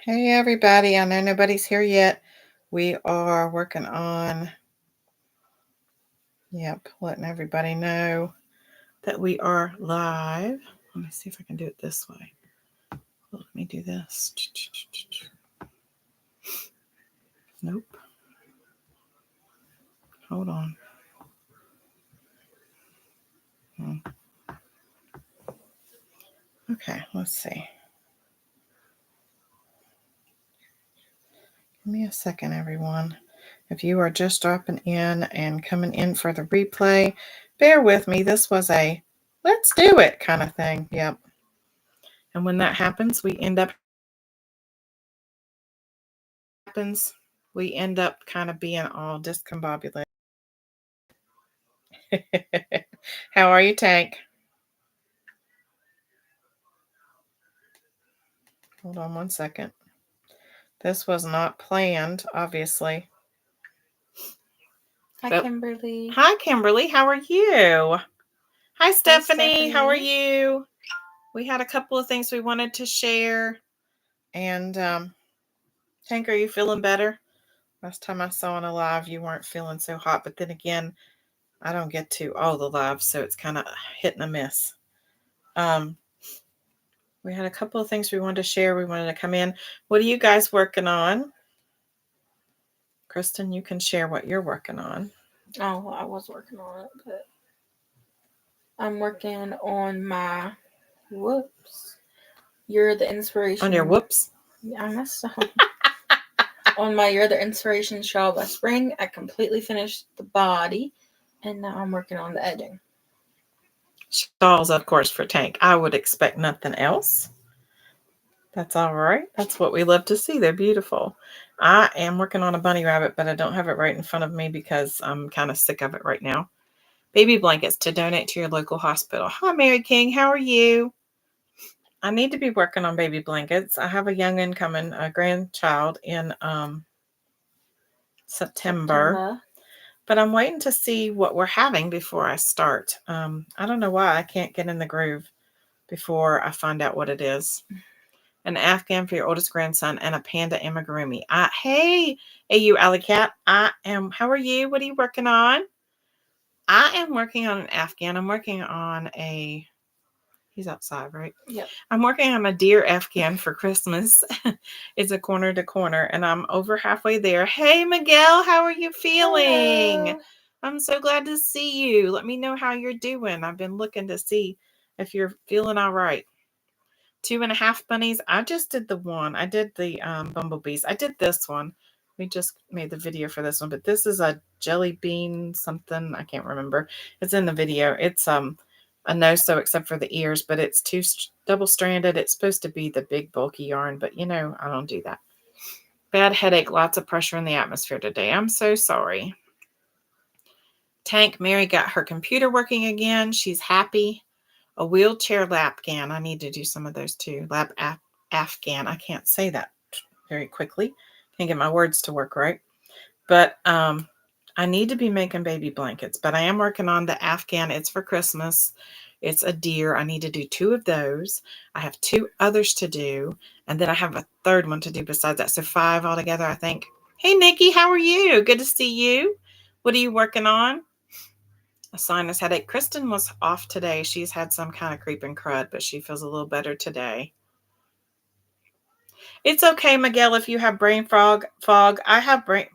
Hey everybody, I know nobody's here yet. We are working on, letting everybody know that we are live. Let me see if I can do it this way. Let me do this. Nope. Hold on. Okay, let's see. Give me a second, everyone. If you are just dropping in and coming in for the replay, bear with me. This was a let's do it kind of thing. Yep. And when that happens, we end up kind of being all discombobulated. How are you, Tank? Hold on one second. This was not planned, obviously. Hi, Kimberly. Hi, Kimberly. How are you? Hi, Stephanie. How are you? We had a couple of things we wanted to share. And Tank, are you feeling better? Last time I saw on a live, you weren't feeling so hot. But then again, I don't get to all the lives, so it's kind of hit and a miss. We had a couple of things we wanted to share. We wanted to come in. What are you guys working on? Kristen, you can share what you're working on. Oh, I was working on it, but I'm working on my whoops. You're the inspiration. On your whoops? I messed up. On my You're the Inspiration shawl by Spring, I completely finished the body, and now I'm working on the edging. Shawls, of course, for Tank. I would expect nothing else. That's all right. That's what we love to see. They're beautiful. I am working on a bunny rabbit, but I don't have it right in front of me because I'm kind of sick of it right now. Baby blankets to donate to your local hospital. Hi, Mary King. How are you? I need to be working on baby blankets. I have a young'un coming, a grandchild in September. But I'm waiting to see what we're having before I start. I don't know why I can't get in the groove before I find out what it is. An Afghan for your oldest grandson and a panda amigurumi. Hey, AU Alley Cat. How are you? What are you working on? I am working on an Afghan. I'm working on he's outside, right? Yep. I'm working on a deer Afghan for Christmas. It's a corner to corner, and I'm over halfway there. Hey, Miguel, how are you feeling? Hello. I'm so glad to see you. Let me know how you're doing. I've been looking to see if you're feeling all right. 2.5 bunnies. I just did the one. I did the bumblebees. I did this one. We just made the video for this one, but this is a jelly bean something. I can't remember. It's in the video. It's a no-sew except for the ears, but it's double-stranded. It's supposed to be the big bulky yarn, but I don't do that. Bad headache, lots of pressure in the atmosphere today. I'm so sorry. Tank, Mary got her computer working again. She's happy. A wheelchair lapgan. I need to do some of those too. Afghan. I can't say that very quickly. Can't get my words to work right. But I need to be making baby blankets. But I am working on the Afghan. It's for Christmas. It's a deer. I need to do 2 of those. I have 2 others to do. And then I have a third one to do besides that. So 5 altogether, I think. Hey, Nikki, how are you? Good to see you. What are you working on? A sinus headache. Kristen was off today. She's had some kind of creeping crud, but she feels a little better today. It's okay, Miguel, if you have brain fog. I have brain.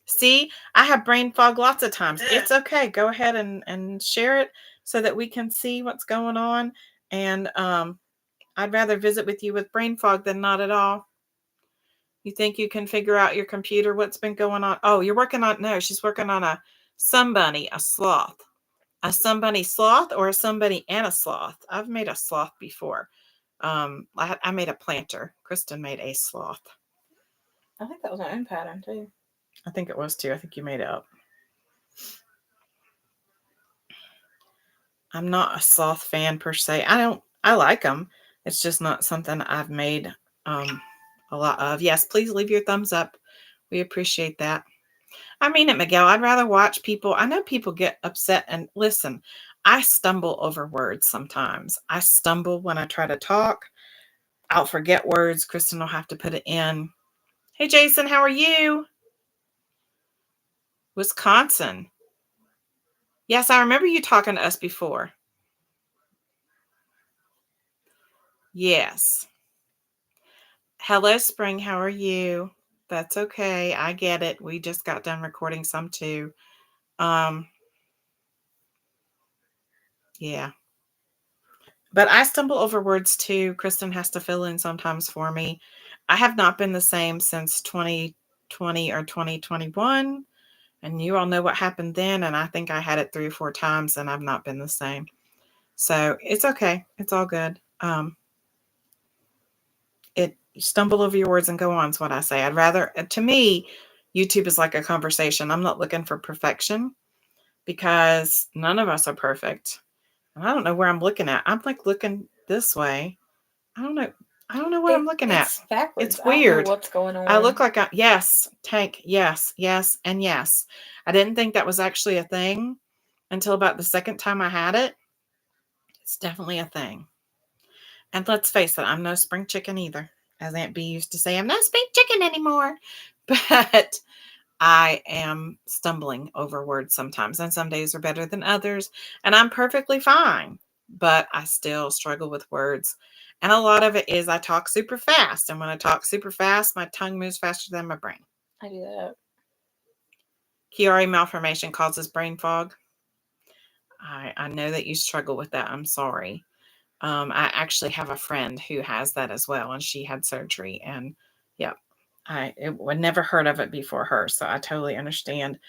See, I have brain fog lots of times. It's okay. Go ahead and share it so that we can see what's going on. And I'd rather visit with you with brain fog than not at all. You think you can figure out your computer what's been going on? Oh, you're working on. No, she's working on a sunbunny, a sloth. A sunbunny sloth or a sunbunny and a sloth. I've made a sloth before. I made a planter. Kristen made a sloth. I think that was my own pattern too. I think it was too. I think you made it up. I'm not a sloth fan per se. I like them. It's just not something I've made a lot of. Yes, please leave your thumbs up. We appreciate that. I mean it, Miguel. I'd rather watch people. I know people get upset, and listen, I stumble over words sometimes. I stumble when I try to talk. I'll forget words. Kristen will have to put it in. Hey, Jason, how are you? Wisconsin. Yes, I remember you talking to us before. Yes. Hello, Spring. How are you? That's okay. I get it. We just got done recording some too. Yeah. But I stumble over words too. Kristen has to fill in sometimes for me. I have not been the same since 2020 or 2021. And you all know what happened then. And I think I had it 3 or 4 times and I've not been the same. So it's okay. It's all good. You stumble over your words and go on is what I say. I'd rather, to me, YouTube is like a conversation. I'm not looking for perfection because none of us are perfect. And I don't know where I'm looking at. I'm like looking this way. I don't know. I don't know what I'm looking at. It's backwards. It's weird. I don't know what's going on. I look like yes, tank, yes, and yes. I didn't think that was actually a thing until about the second time I had it. It's definitely a thing. And let's face it, I'm no spring chicken either. As Aunt B used to say, I'm no spring chicken anymore. But I am stumbling over words sometimes, and some days are better than others, and I'm perfectly fine. But I still struggle with words. And a lot of it is I talk super fast. And when I talk super fast, my tongue moves faster than my brain. I do that. Chiari malformation causes brain fog. I know that you struggle with that. I'm sorry. I actually have a friend who has that as well, and she had surgery. And yeah, I would never heard of it before her, so I totally understand.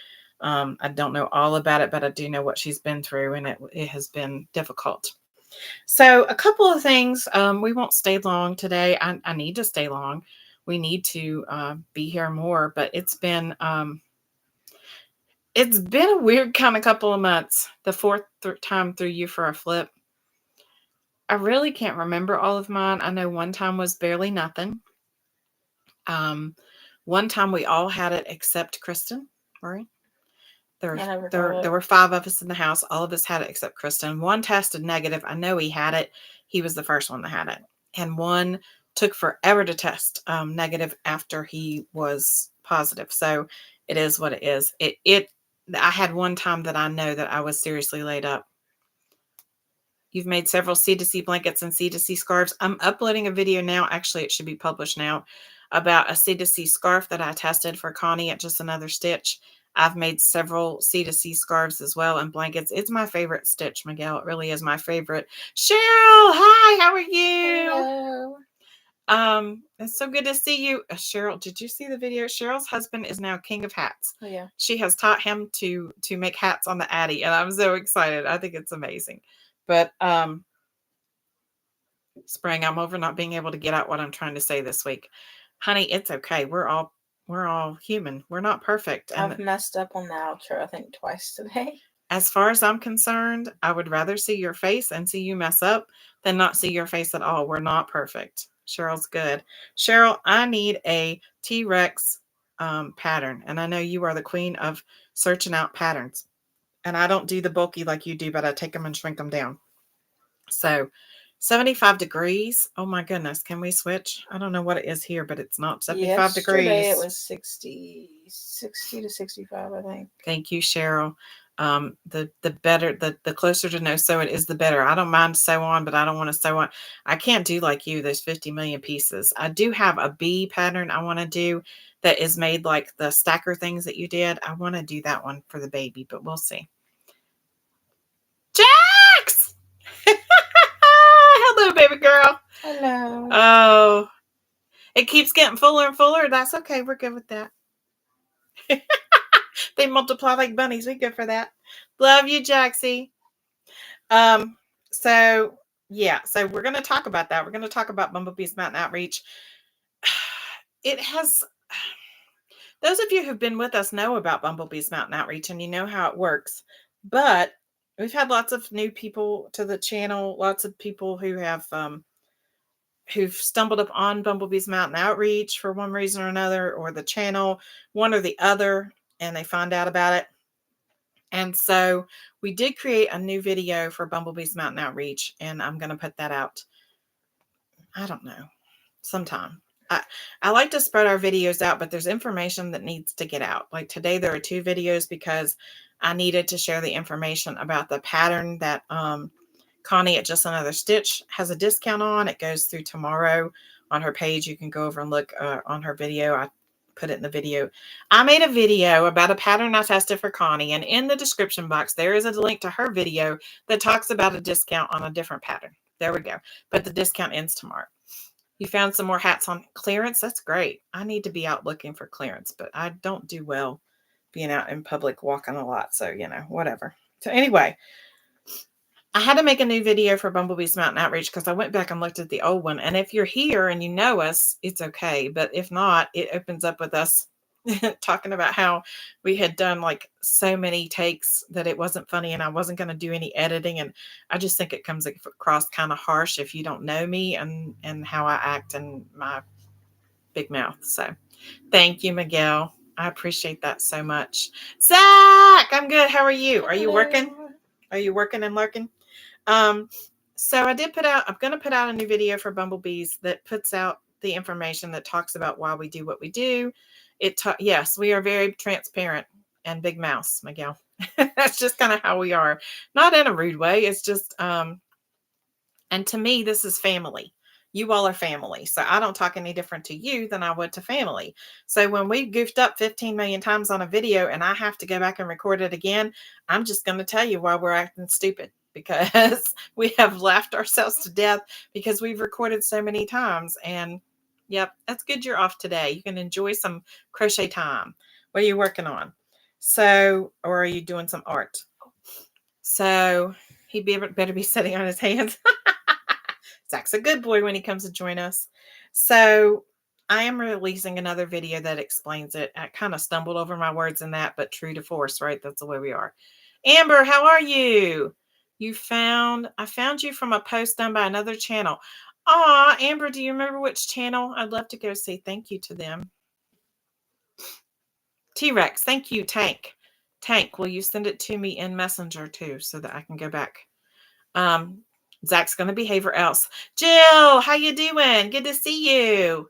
I don't know all about it, but I do know what she's been through, and it has been difficult. So a couple of things. We won't stay long today. I need to stay long. We need to be here more, but it's been a weird kind of couple of months. The fourth time through you for a flip. I really can't remember all of mine. I know one time was barely nothing. One time we all had it except Kristen, right? There were 5 of us in the house. All of us had it except Kristen. One tested negative. I know he had it. He was the first one that had it. And one took forever to test negative after he was positive. So it is what it is. I had one time that I know that I was seriously laid up. You've made several C2C blankets and C2C scarves. I'm uploading a video now. Actually, it should be published now about a C2C scarf that I tested for Connie at Just Another Stitch. I've made several C2C scarves as well and blankets. It's my favorite stitch, Miguel. It really is my favorite. Cheryl, hi, how are you? Hello. It's so good to see you. Cheryl, did you see the video? Cheryl's husband is now king of hats. Oh, yeah. She has taught him to make hats on the Addy, and I'm so excited. I think it's amazing. But Spring, I'm over not being able to get out what I'm trying to say this week. Honey, it's okay. We're all human. We're not perfect. And I've messed up on the outro, I think, twice today. As far as I'm concerned, I would rather see your face and see you mess up than not see your face at all. We're not perfect. Cheryl's good. Cheryl, I need a T-Rex pattern. And I know you are the queen of searching out patterns. And I don't do the bulky like you do, but I take them and shrink them down. So 75 degrees. Oh my goodness. Can we switch? I don't know what it is here, but it's not 75 degrees. Yesterday it was 60 to 65, I think. Thank you, Cheryl. The better, the closer to no sew it is, the better. I don't mind sew on, but I don't want to sew on. I can't do like you, those 50 million pieces. I do have a bee pattern I want to do that is made like the stacker things that you did. I want to do that one for the baby, but we'll see. Jax! Hello, baby girl. Hello. Oh, it keeps getting fuller and fuller. That's okay. We're good with that. They multiply like bunnies. We good for that. Love you, Jaxie. So yeah, so we're going to talk about that. We're going to talk about Bumblebee's Mountain Outreach. It has, those of you who've been with us know about Bumblebee's Mountain Outreach and you know how it works, but we've had lots of new people to the channel, lots of people who have, who've stumbled upon Bumblebee's Mountain Outreach for one reason or another, or the channel, one or the other, and they find out about it. And so we did create a new video for Bumblebee's Mountain Outreach, and I'm going to put that out. I don't know. sometime. I like to spread our videos out, but there's information that needs to get out. Like today, there are 2 videos because I needed to share the information about the pattern that Connie at Just Another Stitch has a discount on. It goes through tomorrow on her page. You can go over and look on her video. I put it in the video. I made a video about a pattern I tested for Connie, and in the description box, there is a link to her video that talks about a discount on a different pattern. There we go. But the discount ends tomorrow. You found some more hats on clearance. That's great. I need to be out looking for clearance, but I don't do well being out in public walking a lot. So, whatever. So anyway, I had to make a new video for Bumblebee's Mountain Outreach because I went back and looked at the old one. And if you're here and you know us, it's okay. But if not, it opens up with us talking about how we had done like so many takes that it wasn't funny and I wasn't going to do any editing. And I just think it comes across kind of harsh if you don't know me and how I act and my big mouth. So thank you, Miguel. I appreciate that so much. Zach, I'm good. How are you? Are you working? Are you working and lurking? So I'm going to put out a new video for Bumblebees that puts out the information that talks about why we do what we do. Yes, we are very transparent and big mouse, Miguel. That's just kind of how we are. Not in a rude way. It's just, and to me, this is family. You all are family. So I don't talk any different to you than I would to family. So when we goofed up 15 million times on a video and I have to go back and record it again, I'm just going to tell you why we're acting stupid. Because we have laughed ourselves to death because we've recorded so many times. And yep, that's good you're off today. You can enjoy some crochet time. What are you working on? So, or are you doing some art? So he better be sitting on his hands. Zach's a good boy when he comes to join us. So I am releasing another video that explains it. I kind of stumbled over my words in that, but true to force, right? That's the way we are. Amber, how are you? I found you from a post done by another channel. Aw, Amber, do you remember which channel? I'd love to go say thank you to them. T-Rex, thank you, Tank. Tank, will you send it to me in Messenger too so that I can go back? Zach's going to behave or else. Jill, how you doing? Good to see you.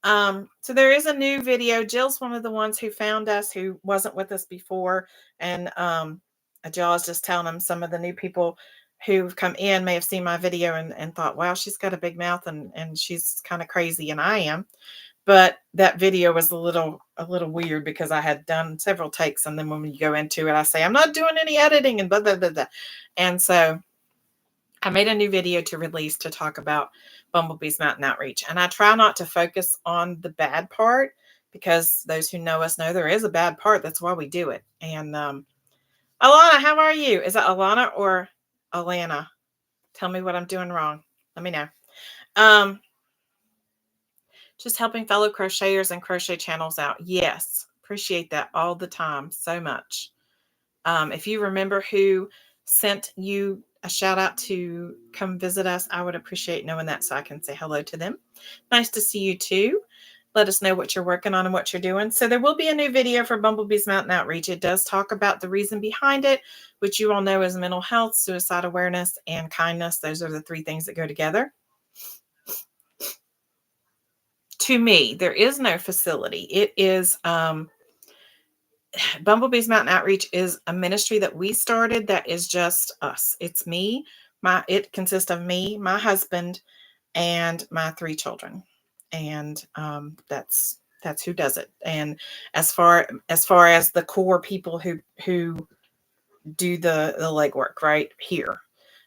So there is a new video. Jill's one of the ones who found us who wasn't with us before. And Jill is just telling them some of the new people who've come in may have seen my video and thought, wow, she's got a big mouth and she's kind of crazy, and I am. But that video was a little weird because I had done several takes, and then when you go into it, I say, I'm not doing any editing and blah, blah, blah, blah. And so I made a new video to release to talk about Bumblebee's Mountain Outreach. And I try not to focus on the bad part because those who know us know there is a bad part. That's why we do it. And Alana, how are you? Is it Alana or Alana? Tell me what I'm doing wrong. Let me know. Just helping fellow crocheters and crochet channels out. Yes, appreciate that all the time so much. If you remember who sent you a shout out to come visit us, I would appreciate knowing that so I can say hello to them. Nice to see you too. Let us know what you're working on and what you're doing. So there will be a new video for Bumblebee's Mountain Outreach. It does talk about the reason behind it, which you all know is mental health, suicide awareness, and kindness. Those are the 3 things that go together. To me, there is no facility. It is Bumblebee's Mountain Outreach is a ministry that we started that is just us. It's me. It consists of me, my husband, and my 3 children. And that's who does it. And as far as the core people who do the legwork right here.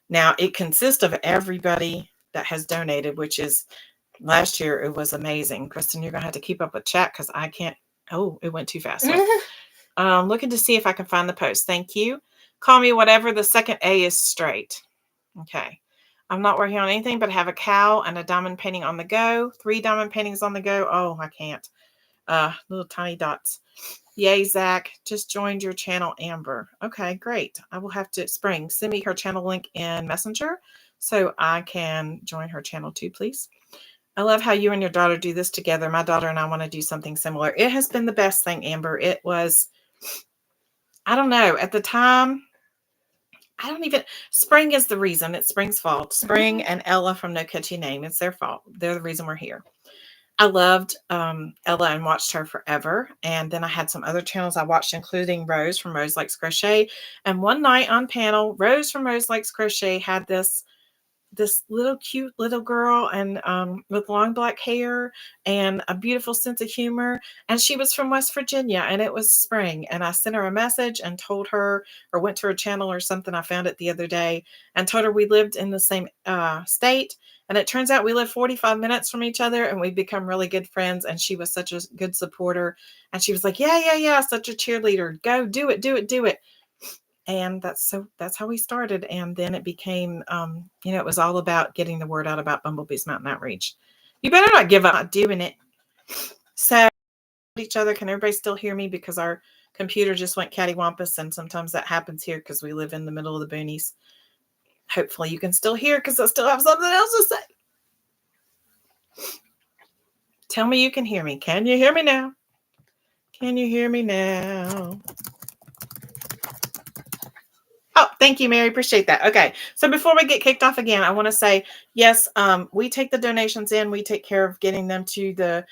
Now it consists of everybody that has donated, which is last year it was amazing. Kristen, you're gonna have to keep up with chat because I can't. Oh, it went too fast. Looking to see if I can find the post. Thank you. Call me whatever. The second A is straight. Okay. I'm not working on anything, but have a cow and a diamond painting on the go. 3 diamond paintings on the go. Oh, I can't. Little tiny dots. Yay, Zach. Just joined your channel, Amber. Okay, great. I will have to, Spring, send me her channel link in Messenger so I can join her channel too, please. I love how you and your daughter do this together. My daughter and I want to do something similar. It has been the best thing, Amber. It was, I don't know, at the time, Spring is the reason. It's Spring's fault. Spring and Ella from No Catchy Name. It's their fault. They're the reason we're here. I loved Ella and watched her forever. And then I had some other channels I watched, including Rose from Rose Likes Crochet. And one night on panel, Rose from Rose Likes Crochet had this little cute little girl and with long black hair and a beautiful sense of humor, and she was from West Virginia, and it was spring, and I sent her a message and told her, or went to her channel or something, I found it the other day, and told her we lived in the same state, and it turns out we live 45 minutes from each other, and we've become really good friends, and she was such a good supporter, and she was like, yeah, such a cheerleader, go do it, do it, do it. And that's how we started. And then it became it was all about getting the word out about Bumblebee's Mountain Outreach. You better not give up not doing it. So each other, can everybody still hear me? Because our computer just went cattywampus, and sometimes that happens here because we live in the middle of the boonies. Hopefully you can still hear, because I still have something else to say. Tell me you can hear me. Can you hear me now? Can you hear me now? Oh, thank you, Mary. Appreciate that. Okay. So before we get kicked off again, I want to say, yes, we take the donations in. We take care of getting them to the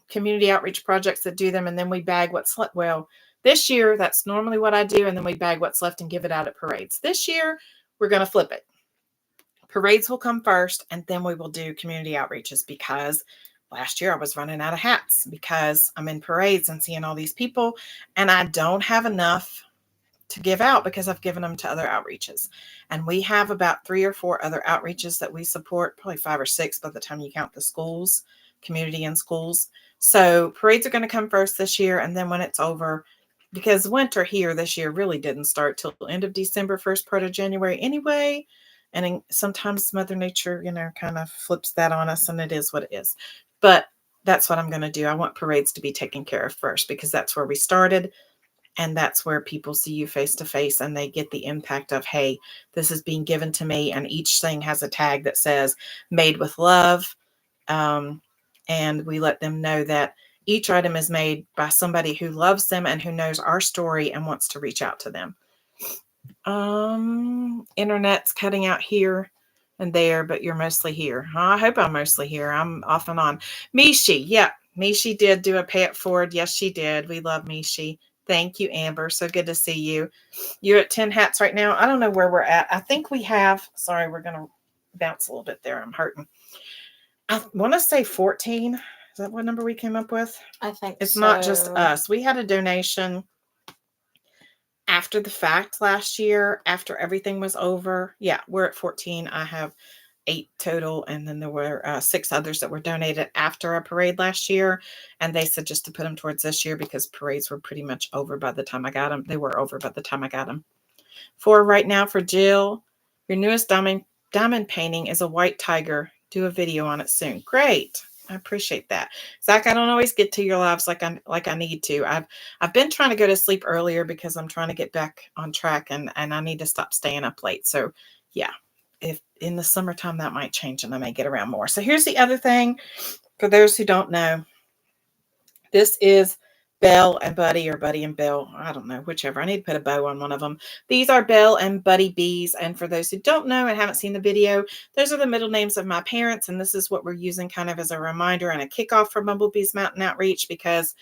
community outreach projects that do them. And then we bag what's left. Well, this year, that's normally what I do. And then we bag what's left and give it out at parades. This year, we're going to flip it. Parades will come first, and then we will do community outreaches, because last year I was running out of hats because I'm in parades and seeing all these people, and I don't have enough to give out because I've given them to other outreaches. And we have about 3 or 4 other outreaches that we support, probably 5 or 6 by the time you count the schools, community and schools. So parades are going to come first this year. And then when it's over, because winter here this year really didn't start till the end of December, first part of January anyway. And sometimes Mother Nature, kind of flips that on us, and it is what it is. But that's what I'm going to do. I want parades to be taken care of first, because that's where we started. And that's where people see you face to face, and they get the impact of, hey, this is being given to me. And each thing has a tag that says made with love. And we let them know that each item is made by somebody who loves them and who knows our story and wants to reach out to them. Internet's cutting out here and there, but you're mostly here. I hope I'm mostly here. I'm off and on. Mishi, yeah. Mishi did do a pay it forward. Yes, she did. We love Mishi. Thank you, Amber. So good to see you. You're at 10 hats right now. I don't know where we're at. I think we have, sorry, we're going to bounce a little bit there. I'm hurting. I want to say 14. Is that what number we came up with? I think it's not just us. We had a donation after the fact last year, after everything was over. Yeah, we're at 14. I have 8 total, and then there were 6 others that were donated after a parade last year, and they said just to put them towards this year because parades were pretty much over by the time I got them. They were over by the time I got them. 4 right now for Jill. Your newest diamond painting is a white tiger. Do a video on it soon. Great. I appreciate that. Zach, I don't always get to your lives like I need to. I've been trying to go to sleep earlier because I'm trying to get back on track, and I need to stop staying up late. So yeah, if in the summertime that might change and I may get around more. So here's the other thing for those who don't know. This is Belle and Buddy, or Buddy and Belle. I don't know, whichever. I need to put a bow on one of them. These are Belle and Buddy Bees. And for those who don't know and haven't seen the video, those are the middle names of my parents. And this is what we're using kind of as a reminder and a kickoff for Bumblebee's Mountain Outreach, because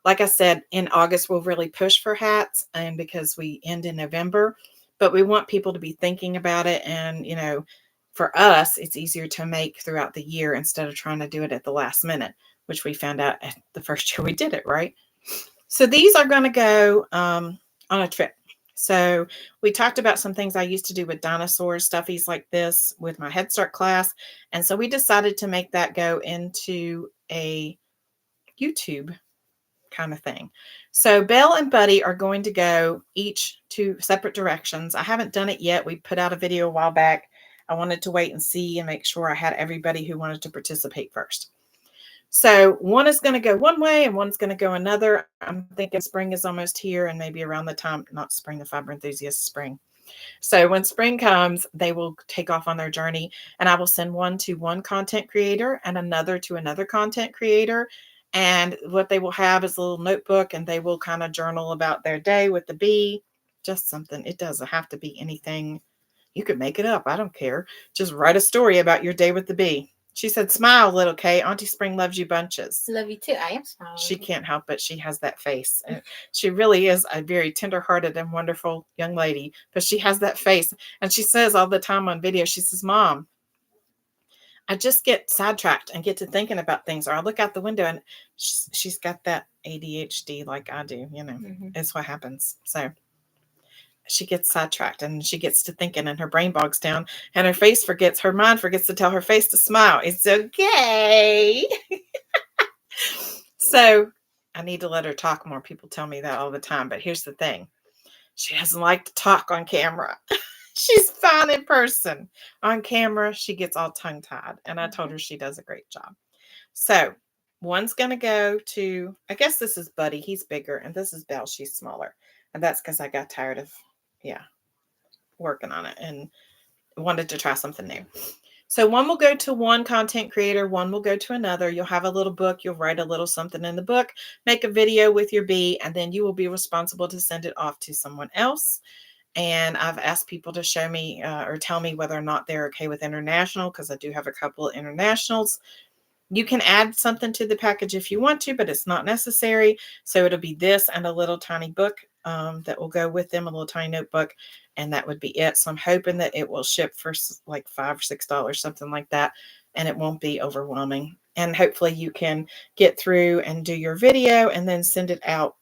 like I said, in August, we'll really push for hats, and because we end in November, but we want people to be thinking about it. And, for us, it's easier to make throughout the year instead of trying to do it at the last minute, which we found out at the first year we did it, right? So these are going to go on a trip. So we talked about some things I used to do with dinosaurs, stuffies like this with my Head Start class. And so we decided to make that go into a YouTube kind of thing. So Belle and Buddy are going to go each 2 separate directions. I haven't done it yet. We put out a video a while back. I wanted to wait and see and make sure I had everybody who wanted to participate first. So one is going to go one way and one's going to go another. I'm thinking spring is almost here, and maybe around the time, not spring, the fiber enthusiast spring. So when spring comes, they will take off on their journey, and I will send one to one content creator and another to another content creator. And what they will have is a little notebook, and they will kind of journal about their day with the bee. Just something. It doesn't have to be anything. You could make it up. I don't care. Just write a story about your day with the bee. She said, smile, little Kay. Auntie Spring loves you bunches. Love you too. I am smiling. She can't help it. She has that face. And she really is a very tender-hearted and wonderful young lady. But she has that face. And she says all the time on video, she says, Mom, I just get sidetracked and get to thinking about things. Or I look out the window and she's got that ADHD like I do. You know, it's what happens. So she gets sidetracked and she gets to thinking and her brain bogs down and her mind forgets to tell her face to smile. It's okay. So I need to let her talk more. People tell me that all the time. But here's the thing. She doesn't like to talk on camera. She's fine in person. On camera, she gets all tongue-tied. And I told her she does a great job. So one's going to go to, I guess this is Buddy. He's bigger. And this is Belle. She's smaller. And that's because I got tired of, working on it and wanted to try something new. So one will go to one content creator, one will go to another. You'll have a little book, you'll write a little something in the book, make a video with your bee, and then you will be responsible to send it off to someone else. And I've asked people to show me or tell me whether or not they're okay with international, because I do have a couple of internationals. You can add something to the package if you want to, but it's not necessary. So it'll be this and a little tiny book that will go with them, a little tiny notebook, and that would be it. So I'm hoping that it will ship for like $5 or $6, something like that, and it won't be overwhelming. And hopefully you can get through and do your video and then send it out.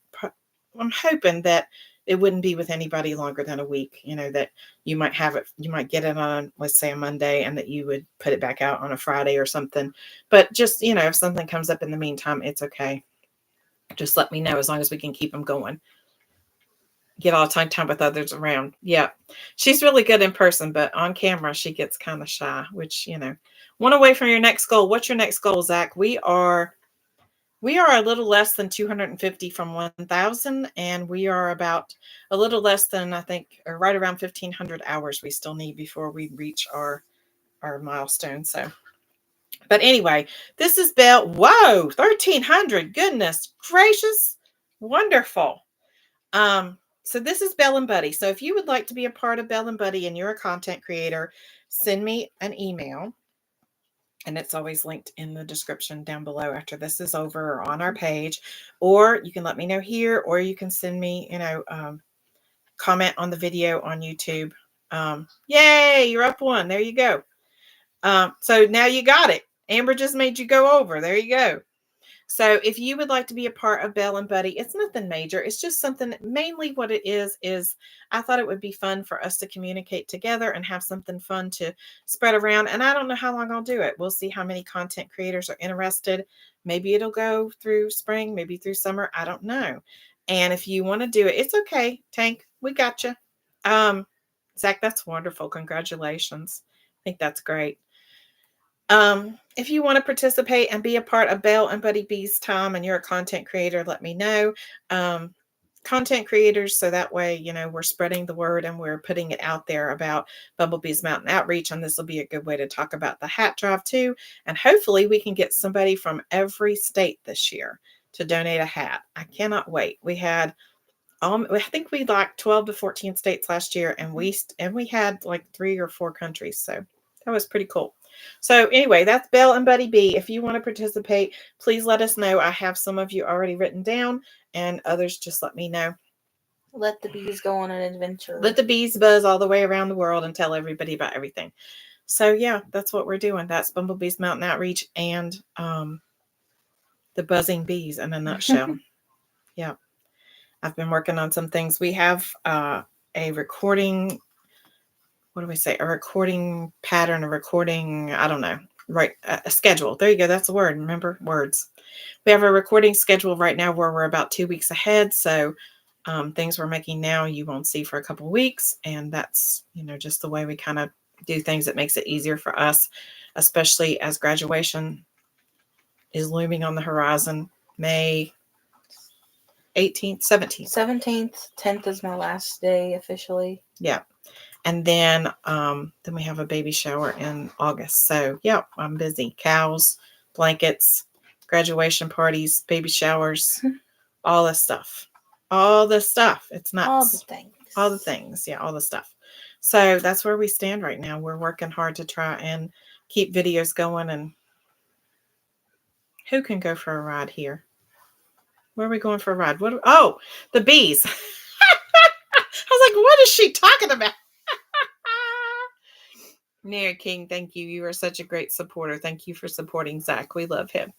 I'm hoping that it wouldn't be with anybody longer than a week, that you might have it, you might get it on, let's say, a Monday, and that you would put it back out on a Friday or something. But just, if something comes up in the meantime, it's okay. Just let me know, as long as we can keep them going. Get all the time with others around. Yeah. She's really good in person, but on camera, she gets kind of shy, which, one away from your next goal. What's your next goal, Zach? We are a little less than 250 from 1,000, and we are about a little less than, I think, or right around 1,500 hours we still need before we reach our milestone. So, but anyway, this is Belle. Whoa, 1,300! Goodness gracious, wonderful. So this is Belle and Buddy. So if you would like to be a part of Belle and Buddy and you're a content creator, send me an email. And it's always linked in the description down below after this is over, or on our page. Or you can let me know here, or you can send me, comment on the video on YouTube. Yay, you're up one. There you go. So now you got it. Amber just made you go over. There you go. So if you would like to be a part of Belle and Buddy, it's nothing major. It's just something, mainly what it is I thought it would be fun for us to communicate together and have something fun to spread around. And I don't know how long I'll do it. We'll see how many content creators are interested. Maybe it'll go through spring, maybe through summer. I don't know. And if you want to do it, it's okay. Tank, we got you. Zach, that's wonderful. Congratulations. I think that's great. If you want to participate and be a part of Belle and Buddy Bee's time and you're a content creator, let me know. Content creators, so that way, we're spreading the word and we're putting it out there about Bumblebee's Mountain Outreach. And this will be a good way to talk about the hat drive too. And hopefully we can get somebody from every state this year to donate a hat. I cannot wait. We had I think we like 12 to 14 states last year, and we had like 3 or 4 countries. So that was pretty cool. So anyway, that's Belle and Buddy Bee. If you want to participate, please let us know. I have some of you already written down, and others just let me know. Let the bees go on an adventure. Let the bees buzz all the way around the world and tell everybody about everything. So yeah, that's what we're doing. That's Bumblebee's Mountain Outreach and the buzzing bees in a nutshell. Yeah. I've been working on some things. We have a recording, what do we say? A recording pattern, I don't know. Right. A schedule. There you go. That's the word. Remember words. We have a recording schedule right now where we're about 2 weeks ahead. So things we're making now, you won't see for a couple of weeks. And that's, just the way we kind of do things. It makes it easier for us, especially as graduation is looming on the horizon. May 18th, 17th. 17th, 10th is my last day officially. Yeah. And then we have a baby shower in August. So, yeah, I'm busy. Cows, blankets, graduation parties, baby showers, all the stuff. All the stuff. It's nuts. All the things. All the things. Yeah, all the stuff. So that's where we stand right now. We're working hard to try and keep videos going and Who can go for a ride here? Where are we going for a ride? Oh, the bees. I was like, what is she talking about? Mary King, thank you. You are such a great supporter. Thank you for supporting Zach. We love him.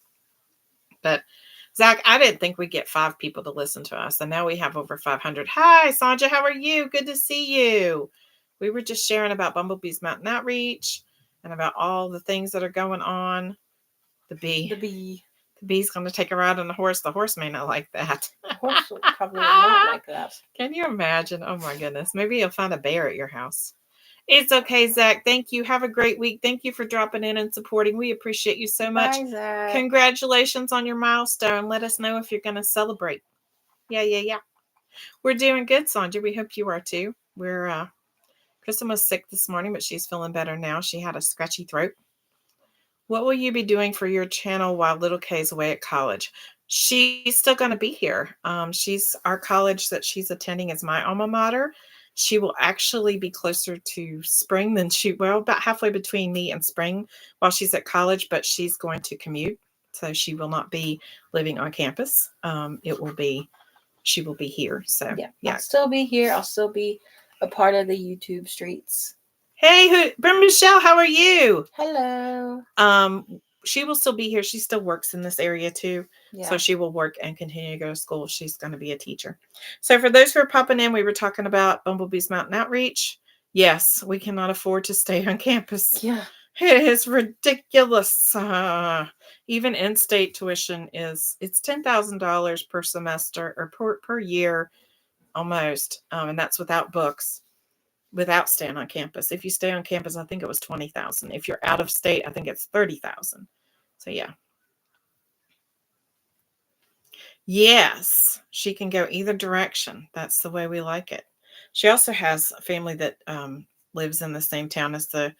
But Zach, I didn't think we'd get 5 people to listen to us. And now we have over 500. Hi, Sandra. How are you? Good to see you. We were just sharing about Bumblebee's Mountain Outreach and about all the things that are going on. The bee's going to take a ride on the horse. The horse may not like that. The horse will probably not like that. Can you imagine? Oh my goodness. Maybe you'll find a bear at your house. It's okay, Zach. Thank you. Have a great week. Thank you for dropping in and supporting. We appreciate you so much. Bye, Zach. Congratulations on your milestone. Let us know if you're going to celebrate. Yeah. We're doing good, Sandra. We hope you are too. Kristen was sick this morning, but she's feeling better now. She had a scratchy throat. What will you be doing for your channel while little Kay's away at college? She's still going to be here. Our college that she's attending is my alma mater. She will actually be closer to Spring than about halfway between me and Spring while she's at college, but she's going to commute. So she will not be living on campus. She will be here. So yeah. I'll still be here. I'll still be a part of the YouTube streets. Hey, Michelle, how are you? Hello. She will still be here. She still works in this area too. Yeah. So she will work and continue to go to school. She's going to be a teacher. So for those who are popping in, we were talking about Bumblebee's Mountain Outreach. Yes, we cannot afford to stay on campus. Yeah. It is ridiculous. Even in-state tuition it's $10,000 per semester or per year almost. And that's without books. Without staying on campus. If you stay on campus, I think it was $20,000. If you're out of state, I think it's $30,000. So yeah. Yes, she can go either direction. That's the way we like it. She also has a family that lives in the same town as the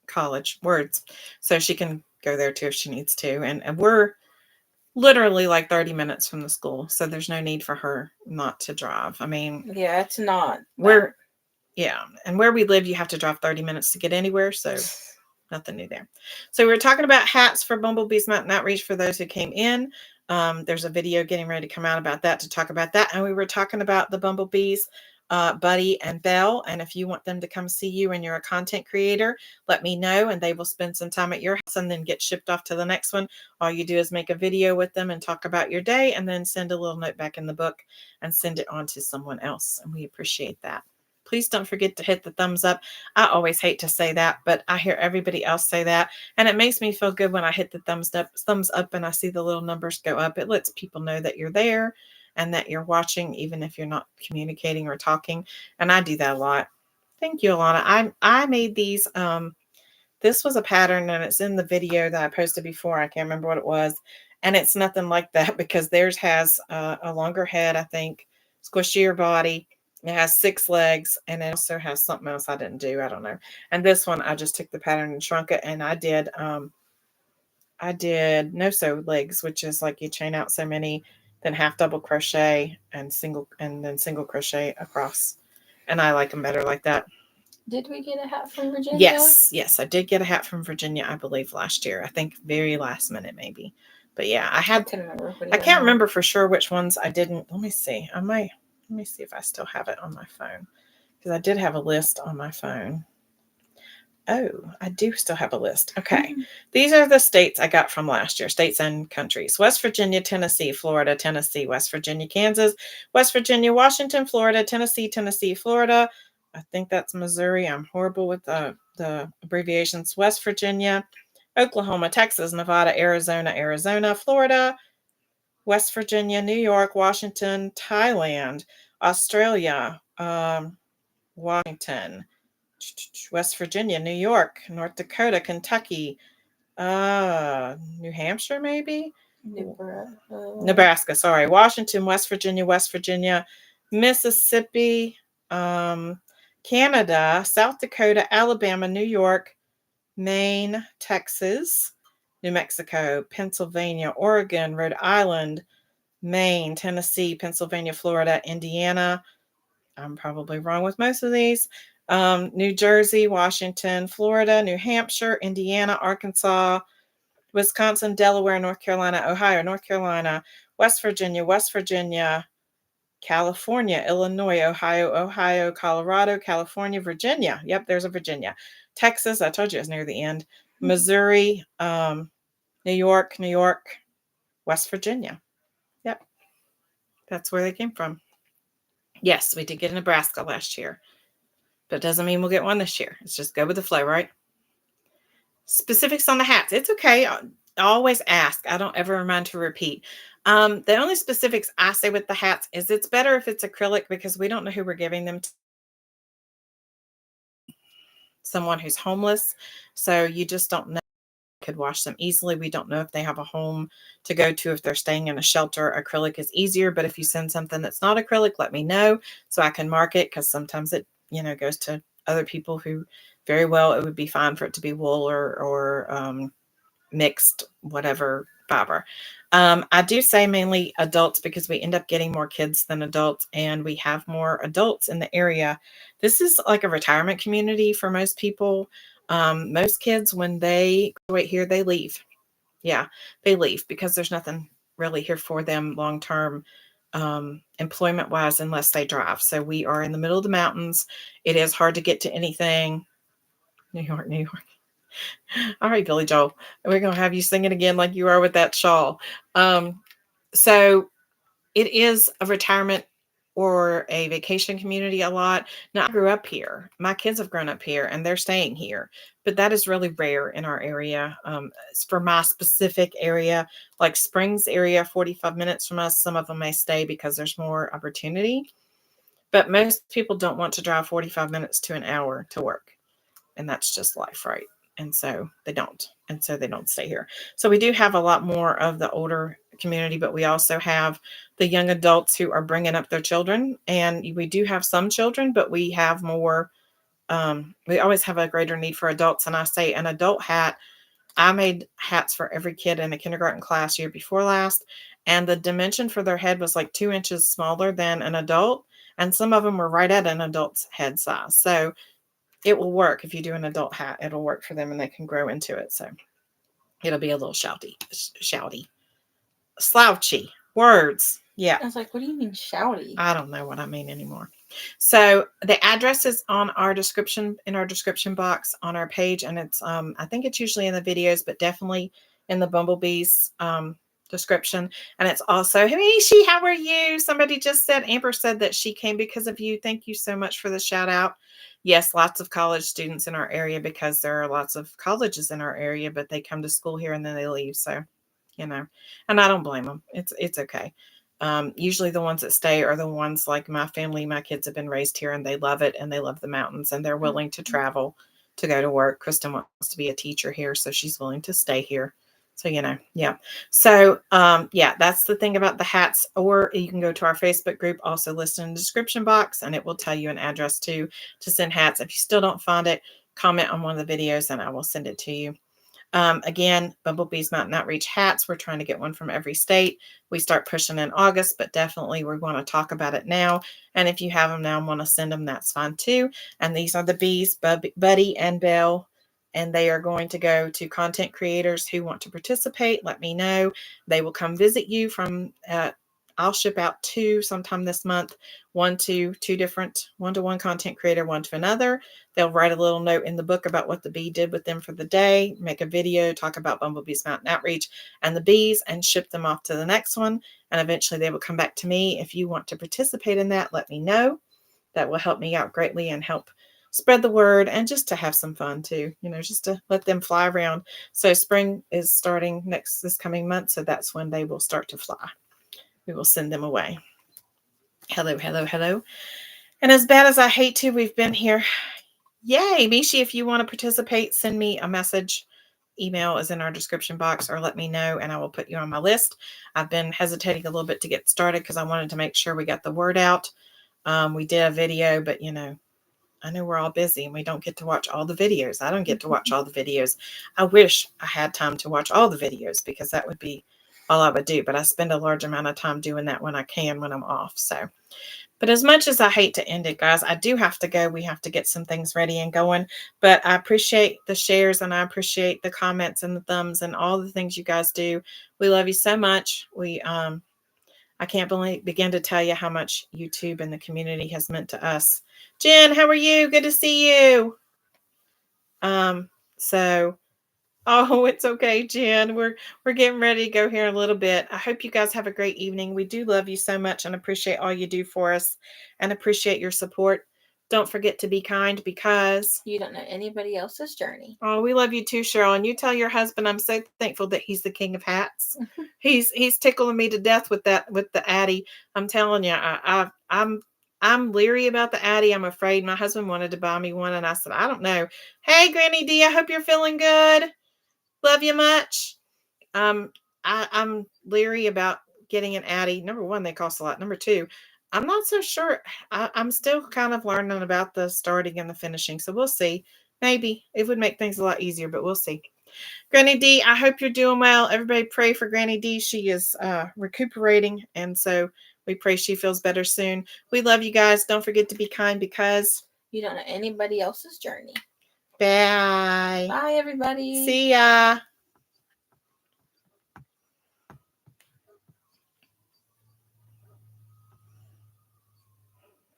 college words, so she can go there too if she needs to. And we're literally like 30 minutes from the school, so there's no need for her not to drive. I mean, yeah, it's not. And where we live, you have to drive 30 minutes to get anywhere, so nothing new there. So we were talking about hats for Bumblebee's Mountain Outreach for those who came in. There's a video getting ready to come out about that to talk about that. And we were talking about the Bumblebees, Buddy and Belle. And if you want them to come see you and you're a content creator, let me know and they will spend some time at your house and then get shipped off to the next one. All you do is make a video with them and talk about your day and then send a little note back in the book and send it on to someone else. And we appreciate that. Please don't forget to hit the thumbs up. I always hate to say that, but I hear everybody else say that. And it makes me feel good when I hit the thumbs up and I see the little numbers go up. It lets people know that you're there and that you're watching, even if you're not communicating or talking. And I do that a lot. Thank you, Alana. I made these. This was a pattern and it's in the video that I posted before. I can't remember what it was. And it's nothing like that because theirs has a longer head, I think, squishier body. It has 6 legs and it also has something else I didn't do. I don't know. And this one, I just took the pattern and shrunk it. And I did no sew legs, which is like you chain out so many, then half double crochet and then single crochet across. And I like them better like that. Did we get a hat from Virginia? Yes, I did get a hat from Virginia, I believe, last year. I think very last minute, maybe. But yeah, I can't remember for sure which ones I didn't. Let me see. Let me see if I still have it on my phone. Because I did have a list on my phone. Oh, I do still have a list. Okay. These are the states I got from last year. States and countries. West Virginia, Tennessee, Florida, Tennessee, West Virginia, Kansas, West Virginia, Washington, Florida, Tennessee, Florida. I think that's Missouri. I'm horrible with the abbreviations. West Virginia, Oklahoma, Texas, Nevada, Arizona, Florida, West Virginia, New York, Washington, Thailand, Australia, Washington, West Virginia, New York, North Dakota, Kentucky, New Hampshire, maybe? Nebraska, sorry. Washington, West Virginia, Mississippi, Canada, South Dakota, Alabama, New York, Maine, Texas, New Mexico, Pennsylvania, Oregon, Rhode Island, Maine, Tennessee, Pennsylvania, Florida, Indiana. I'm probably wrong with most of these. New Jersey, Washington, Florida, New Hampshire, Indiana, Arkansas, Wisconsin, Delaware, North Carolina, Ohio, North Carolina, West Virginia, California, Illinois, Ohio, Colorado, California, Virginia. Yep, there's a Virginia. Texas, I told you it was near the end. Missouri, New York, West Virginia. Yep, that's where they came from. Yes, we did get a Nebraska last year, but it doesn't mean we'll get one this year. It's just go with the flow, right? Specifics on the hats. It's okay. I always ask. I don't ever remind to repeat. The only specifics I say with the hats is it's better if it's acrylic because we don't know who we're giving them to. Someone who's homeless. So you just don't know. Could wash them easily. We don't know if they have a home to go to, if they're staying in a shelter. Acrylic is easier, but if you send something that's not acrylic, let me know so I can mark it, because sometimes it, goes to other people who very well it would be fine for it to be wool or mixed whatever fiber. I do say mainly adults because we end up getting more kids than adults, and we have more adults in the area. This is like a retirement community for most people. Most kids, when they graduate here, they leave. Yeah, they leave because there's nothing really here for them long term, employment wise, unless they drive. So we are in the middle of the mountains. It is hard to get to anything. New York, New York. All right, Billy Joel. We're going to have you singing again like you are with that shawl. So it is a retirement or a vacation community a lot. Now, I grew up here. My kids have grown up here and they're staying here, but that is really rare in our area. For my specific area, like Springs area, 45 minutes from us, some of them may stay because there's more opportunity. But most people don't want to drive 45 minutes to an hour to work. And that's just life, right? And so they don't. And so they don't stay here. So we do have a lot more of the older community, but we also have the young adults who are bringing up their children. And we do have some children, but we have more. We always have a greater need for adults. And I say an adult hat. I made hats for every kid in a kindergarten class year before last. And the dimension for their head was like 2 inches smaller than an adult. And some of them were right at an adult's head size. So it will work if you do an adult hat. It'll work for them and they can grow into it. So it'll be a little shouty, slouchy words. Yeah. I was like, what do you mean shouty? I don't know what I mean anymore. So the address is on our description, in our description box on our page. And it's, I think it's usually in the videos, but definitely in the Bumblebee's, description. And it's also, hey, Mishi, how are you? Somebody just said, Amber said that she came because of you. Thank you so much for the shout out. Yes, lots of college students in our area because there are lots of colleges in our area, but they come to school here and then they leave. So, and I don't blame them. It's okay. Usually the ones that stay are the ones like my family. My kids have been raised here and they love it and they love the mountains and they're willing to travel to go to work. Kristen wants to be a teacher here, so she's willing to stay here. So, yeah. So, yeah, that's the thing about the hats. Or you can go to our Facebook group, also listed in the description box, and it will tell you an address to send hats. If you still don't find it, comment on one of the videos and I will send it to you. Again, Bumblebee's Mountain Outreach hats. We're trying to get one from every state. We start pushing in August, but definitely we're going to talk about it now. And if you have them now and want to send them, that's fine too. And these are the bees, Buddy and Belle. And they are going to go to content creators who want to participate. Let me know. They will come visit you from, I'll ship out 2 sometime this month, one to one content creator, one to another. They'll write a little note in the book about what the bee did with them for the day, make a video, talk about Bumblebee's Mountain Outreach and the bees, and ship them off to the next one. And eventually they will come back to me. If you want to participate in that, let me know. That will help me out greatly and help spread the word, and just to have some fun too, just to let them fly around. So spring is starting this coming month. So that's when they will start to fly. We will send them away. Hello, hello, hello. And as bad as I hate to, we've been here. Yay, Mishi, if you want to participate, send me a message. Email is in our description box, or let me know and I will put you on my list. I've been hesitating a little bit to get started because I wanted to make sure we got the word out. We did a video, but I know we're all busy and we don't get to watch all the videos. I don't get to watch all the videos. I wish I had time to watch all the videos because that would be all I would do, but I spend a large amount of time doing that when I can, when I'm off. So, but as much as I hate to end it, guys, I do have to go. We have to get some things ready and going. But I appreciate the shares and I appreciate the comments and the thumbs and all the things you guys do. We love you so much. I can't begin to tell you how much YouTube and the community has meant to us. Jen, how are you? Good to see you. So oh, it's okay, Jen. We're getting ready to go here in a little bit. I hope you guys have a great evening. We do love you so much and appreciate all you do for us and appreciate your support. Don't forget to be kind because you don't know anybody else's journey. Oh, we love you too, Cheryl. And you tell your husband I'm so thankful that he's the king of hats. He's tickling me to death with the Addy. I'm telling you, I'm leery about the Addy. I'm afraid. My husband wanted to buy me one, and I said I don't know. Hey, Granny D, I hope you're feeling good. Love you much. I'm leery about getting an Addy. Number one, they cost a lot. Number two, I'm not so sure. I'm still kind of learning about the starting and the finishing, so we'll see. Maybe it would make things a lot easier, but we'll see. Granny D, I hope you're doing well. Everybody pray for Granny D. She is recuperating, and so we pray she feels better soon. We love you guys. Don't forget to be kind because you don't know anybody else's journey. Bye. Bye, everybody. See ya.